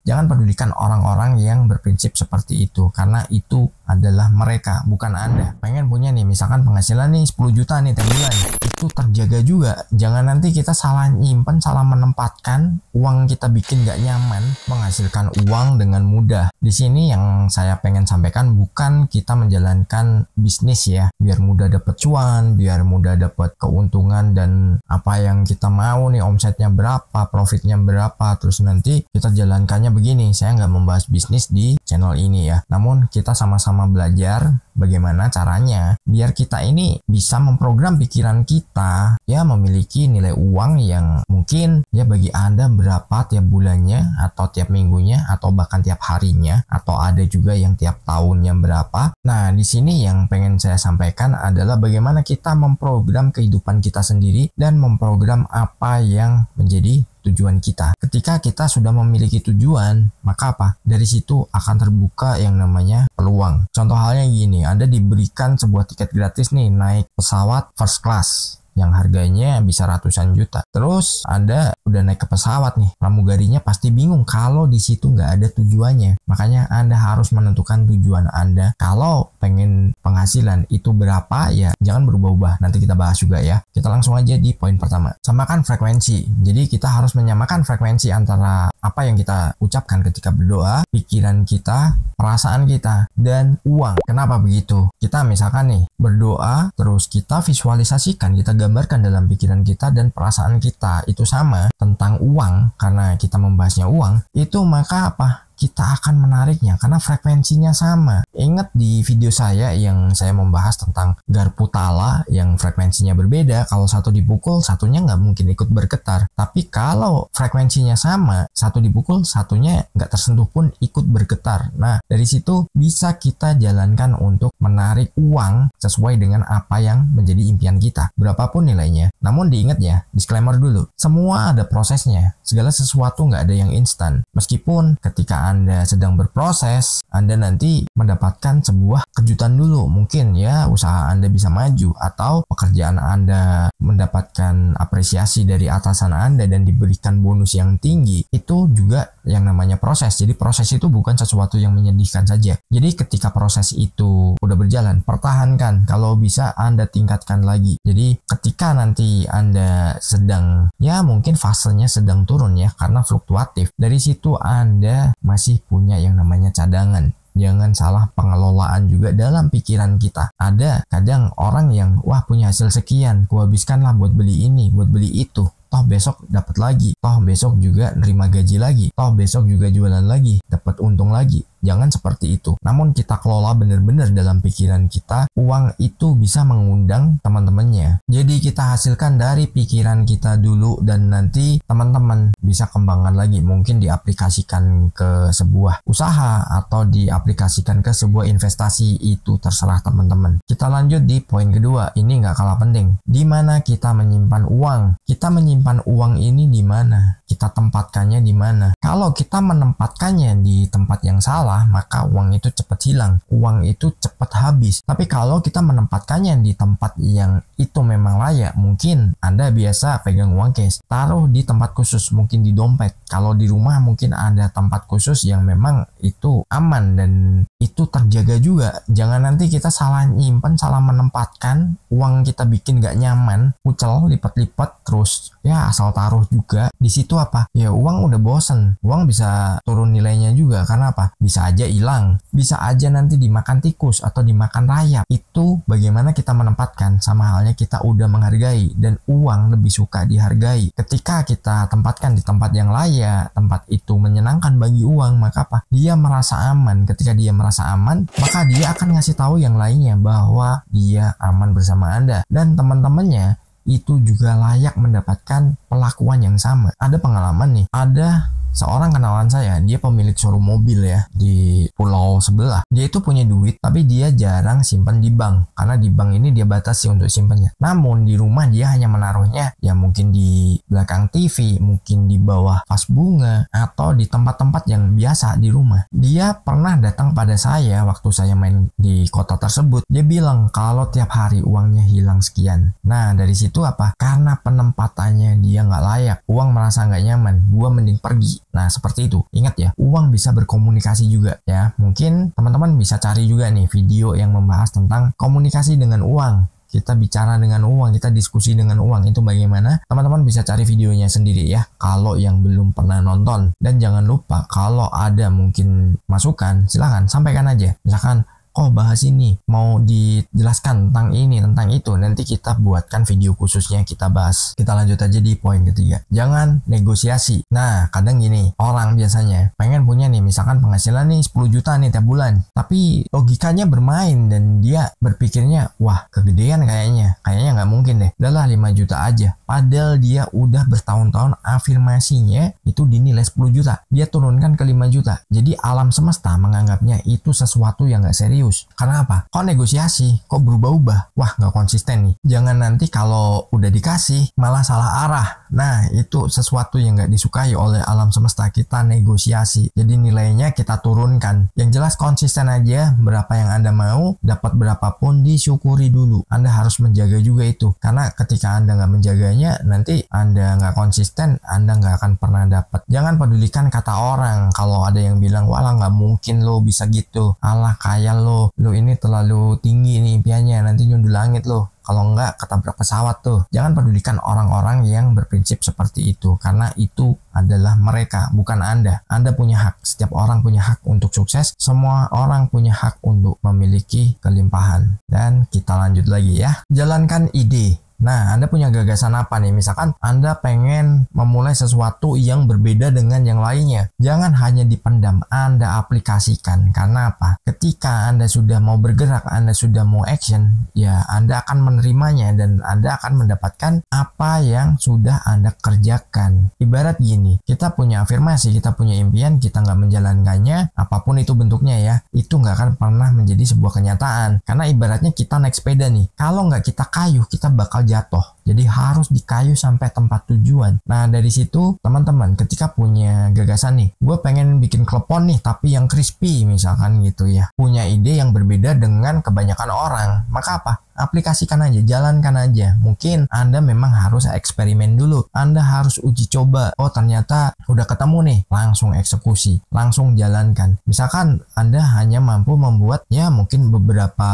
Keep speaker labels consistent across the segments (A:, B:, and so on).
A: Jangan pedulikan orang-orang yang berprinsip seperti itu, karena itu adalah mereka, bukan Anda. Pengen punya nih, misalkan penghasilan nih 10 juta nih tiap bulan, itu terjaga juga. Jangan nanti kita salah nyimpen, salah menempatkan uang, kita bikin gak nyaman menghasilkan uang dengan mudah. Di sini yang saya pengen sampaikan, bukan kita menjalankan bisnis ya biar mudah dapat cuan, biar mudah dapat keuntungan dan apa yang kita mau nih, omsetnya berapa, profitnya berapa, terus nanti kita jalankannya begini. Saya nggak membahas bisnis di channel ini ya, namun kita sama-sama belajar bagaimana caranya biar kita ini bisa memprogram pikiran kita ya, memiliki nilai uang yang mungkin ya bagi Anda berapa tiap bulannya atau tiap minggunya atau bahkan tiap harinya, atau ada juga yang tiap tahunnya berapa. Nah, di sini yang pengen saya sampaikan adalah bagaimana kita memprogram kehidupan kita sendiri dan memprogram apa yang menjadi tujuan kita. Ketika kita sudah memiliki tujuan, maka apa? Dari situ akan terbuka yang namanya peluang. Contoh halnya gini, Anda diberikan sebuah tiket gratis nih naik pesawat first class yang harganya bisa ratusan juta. Terus Anda udah naik ke pesawat nih, pramugarinya pasti bingung kalau di situ nggak ada tujuannya. Makanya Anda harus menentukan tujuan Anda. Kalau pengen penghasilan itu berapa ya, jangan berubah-ubah. Nanti kita bahas juga ya. Kita langsung aja di poin pertama. Samakan frekuensi. Jadi kita harus menyamakan frekuensi antara apa yang kita ucapkan ketika berdoa, pikiran kita, perasaan kita, dan uang. Kenapa begitu? Kita misalkan nih berdoa, terus kita visualisasikan, kita gambarkan dalam pikiran kita dan perasaan kita itu sama tentang uang, karena kita membahasnya uang, itu maka apa? Kita akan menariknya karena frekuensinya sama. Ingat di video saya yang saya membahas tentang garpu tala yang frekuensinya berbeda, kalau satu dipukul satunya nggak mungkin ikut bergetar. Tapi kalau frekuensinya sama, satu dipukul satunya nggak tersentuh pun ikut bergetar. Nah, dari situ bisa kita jalankan untuk menarik uang sesuai dengan apa yang menjadi impian kita, berapapun nilainya. Namun diingat ya, disclaimer dulu, semua ada prosesnya. Segala sesuatu nggak ada yang instan. Meskipun ketika Anda sedang berproses, Anda nanti mendapatkan sebuah kejutan dulu. Mungkin ya usaha Anda bisa maju, atau pekerjaan Anda mendapatkan apresiasi dari atasan Anda dan diberikan bonus yang tinggi. Itu juga yang namanya proses. Jadi proses itu bukan sesuatu yang menyedihkan saja. Jadi ketika proses itu udah berjalan, pertahankan. Kalau bisa Anda tingkatkan lagi. Jadi ketika nanti Anda sedang ya mungkin fasenya sedang turun ya karena fluktuatif, dari situ Anda masih punya yang namanya cadangan. Jangan salah pengelolaan juga dalam pikiran kita. Ada kadang orang yang wah punya hasil sekian, kuhabiskanlah buat beli ini, buat beli itu. Toh besok dapat lagi, toh besok juga nerima gaji lagi, toh besok juga jualan lagi, dapat untung lagi. Jangan seperti itu. Namun kita kelola benar-benar dalam pikiran kita, uang itu bisa mengundang teman-temannya. Jadi kita hasilkan dari pikiran kita dulu dan nanti teman-teman bisa kembangkan lagi. Mungkin diaplikasikan ke sebuah usaha atau diaplikasikan ke sebuah investasi, itu terserah teman-teman. Kita lanjut di poin kedua. Ini nggak kalah penting. Di mana kita menyimpan uang? Kita menyimpan uang ini di mana? Kita tempatkannya di mana? Kalau kita menempatkannya di tempat yang salah, maka uang itu cepat hilang, uang itu cepat habis. Tapi kalau kita menempatkannya di tempat yang itu memang layak, mungkin Anda biasa pegang uang cash, taruh di tempat khusus, mungkin di dompet. Kalau di rumah mungkin ada tempat khusus yang memang itu aman dan itu terjaga juga. Jangan nanti kita salah nyimpen, salah menempatkan, uang kita bikin gak nyaman, kucel, lipat-lipat, terus ya asal taruh juga. Di situ apa? Ya uang udah bosen, uang bisa turun nilainya juga. Karena apa? Bisa aja hilang, bisa aja nanti dimakan tikus atau dimakan rayap. Itu bagaimana kita menempatkan, sama halnya kita udah menghargai, dan uang lebih suka dihargai. Ketika kita tempatkan di tempat yang layak, tempat itu menyenangkan bagi uang, maka apa? Dia merasa aman. Ketika dia merasa aman, maka dia akan ngasih tahu yang lainnya bahwa dia aman bersama Anda, dan teman-temannya itu juga layak mendapatkan perlakuan yang sama. Ada pengalaman nih, ada seorang kenalan saya, dia pemilik showroom mobil ya di pulau sebelah. Dia itu punya duit, tapi dia jarang simpan di bank, karena di bank ini dia batasi untuk simpannya. Namun di rumah dia hanya menaruhnya ya mungkin di belakang TV, mungkin di bawah vas bunga, atau di tempat-tempat yang biasa di rumah. Dia pernah datang pada saya waktu saya main di kota tersebut. Dia bilang kalau tiap hari uangnya hilang sekian. Nah dari situ apa? Karena penempatannya dia nggak layak, uang merasa nggak nyaman, gua mending pergi. Nah, seperti itu. Ingat ya, uang bisa berkomunikasi juga ya. Mungkin teman-teman bisa cari juga nih video yang membahas tentang komunikasi dengan uang. Kita bicara dengan uang, kita diskusi dengan uang, itu bagaimana? Teman-teman bisa cari videonya sendiri ya, kalau yang belum pernah nonton. Dan jangan lupa, kalau ada mungkin masukan, silahkan sampaikan aja. Misalkan, oh bahas ini, mau dijelaskan tentang ini, tentang itu, nanti kita buatkan video khususnya kita bahas. Kita lanjut aja di poin ketiga. Jangan negosiasi. Nah, kadang gini, orang biasanya pengen punya nih, misalkan penghasilan nih 10 juta nih tiap bulan. Tapi logikanya bermain dan dia berpikirnya, wah kegedean kayaknya nggak mungkin deh. Udahlah 5 juta aja. Padahal dia udah bertahun-tahun afirmasinya itu dinilai 10 juta. Dia turunkan ke 5 juta. Jadi alam semesta menganggapnya itu sesuatu yang nggak serius. Karena apa? Kok negosiasi? Kok berubah-ubah? Wah, nggak konsisten nih. Jangan nanti kalau udah dikasih malah salah arah. Nah, itu sesuatu yang nggak disukai oleh alam semesta. Kita negosiasi. Jadi nilainya kita turunkan. Yang jelas konsisten aja. Berapa yang Anda mau, dapat berapapun, disyukuri dulu. Anda harus menjaga juga itu. Karena ketika Anda nggak menjaganya, nanti Anda nggak konsisten, Anda nggak akan pernah dapat. Jangan pedulikan kata orang. Kalau ada yang bilang, wah nggak mungkin lo bisa gitu. Alah kaya lo ini terlalu tinggi nih impiannya, nanti nyundul langit loh. Kalau enggak ketabrak pesawat tuh. Jangan pedulikan orang-orang yang berprinsip seperti itu. Karena itu adalah mereka, bukan Anda. Anda punya hak. Setiap orang punya hak untuk sukses. Semua orang punya hak untuk memiliki kelimpahan. Dan kita lanjut lagi ya. Jalankan ide. Nah, Anda punya gagasan apa nih? Misalkan Anda pengen memulai sesuatu yang berbeda dengan yang lainnya. Jangan hanya dipendam, Anda aplikasikan. Karena apa? Ketika Anda sudah mau bergerak, Anda sudah mau action, ya Anda akan menerimanya dan Anda akan mendapatkan apa yang sudah Anda kerjakan. Ibarat gini, kita punya afirmasi, kita punya impian, kita nggak menjalankannya, apapun itu bentuknya ya, itu nggak akan pernah menjadi sebuah kenyataan. Karena ibaratnya kita naik sepeda nih, kalau nggak kita kayuh, kita bakal jatuh. Jadi harus dikayuh sampai tempat tujuan. Nah, dari situ teman-teman ketika punya gagasan nih, gue pengen bikin klepon nih tapi yang crispy misalkan gitu ya. Punya ide yang berbeda dengan kebanyakan orang. Maka apa? Aplikasikan aja, jalankan aja. Mungkin Anda memang harus eksperimen dulu. Anda harus uji coba. Oh, ternyata udah ketemu nih. Langsung eksekusi, langsung jalankan. Misalkan Anda hanya mampu membuat ya mungkin beberapa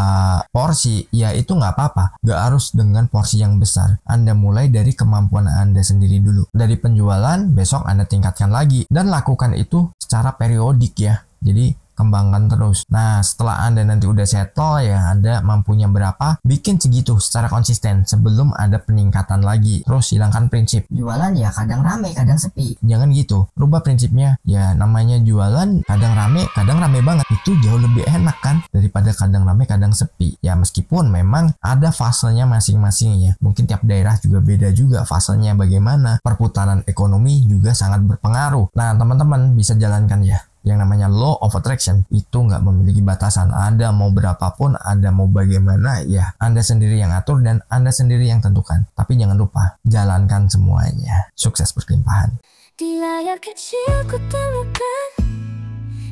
A: porsi, ya itu nggak apa-apa. Nggak harus dengan porsi yang besar. Anda mulai dari kemampuan Anda sendiri dulu. Dari penjualan, besok Anda tingkatkan lagi. Dan lakukan itu secara periodik ya. Jadi kembangkan terus. Nah, setelah Anda nanti udah settle ya, Anda mampunya berapa, bikin segitu secara konsisten sebelum ada peningkatan lagi. Terus hilangkan prinsip jualan ya kadang rame kadang sepi. Jangan gitu, rubah prinsipnya. Ya namanya jualan kadang rame banget, itu jauh lebih enak kan daripada kadang rame kadang sepi. Ya meskipun memang ada fasenya masing-masing ya, mungkin tiap daerah juga beda juga fasenya bagaimana. Perputaran ekonomi juga sangat berpengaruh. Nah, teman-teman bisa jalankan ya. Yang namanya law of attraction itu nggak memiliki batasan. Anda mau berapapun, Anda mau bagaimana, ya Anda sendiri yang atur dan Anda sendiri yang tentukan. Tapi jangan lupa, jalankan semuanya. Sukses berkelimpahan.
B: Di layar kecil ku temukan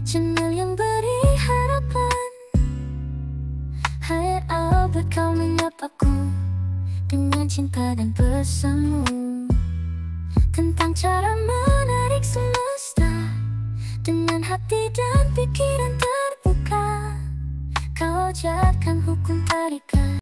B: channel yang beri harapan. Hai Albert, kau menyapaku dengan cinta dan pesanmu tentang cara menarik semesta dengan hati dan pikiran terbuka. Kau ajarkan hukum tarikan.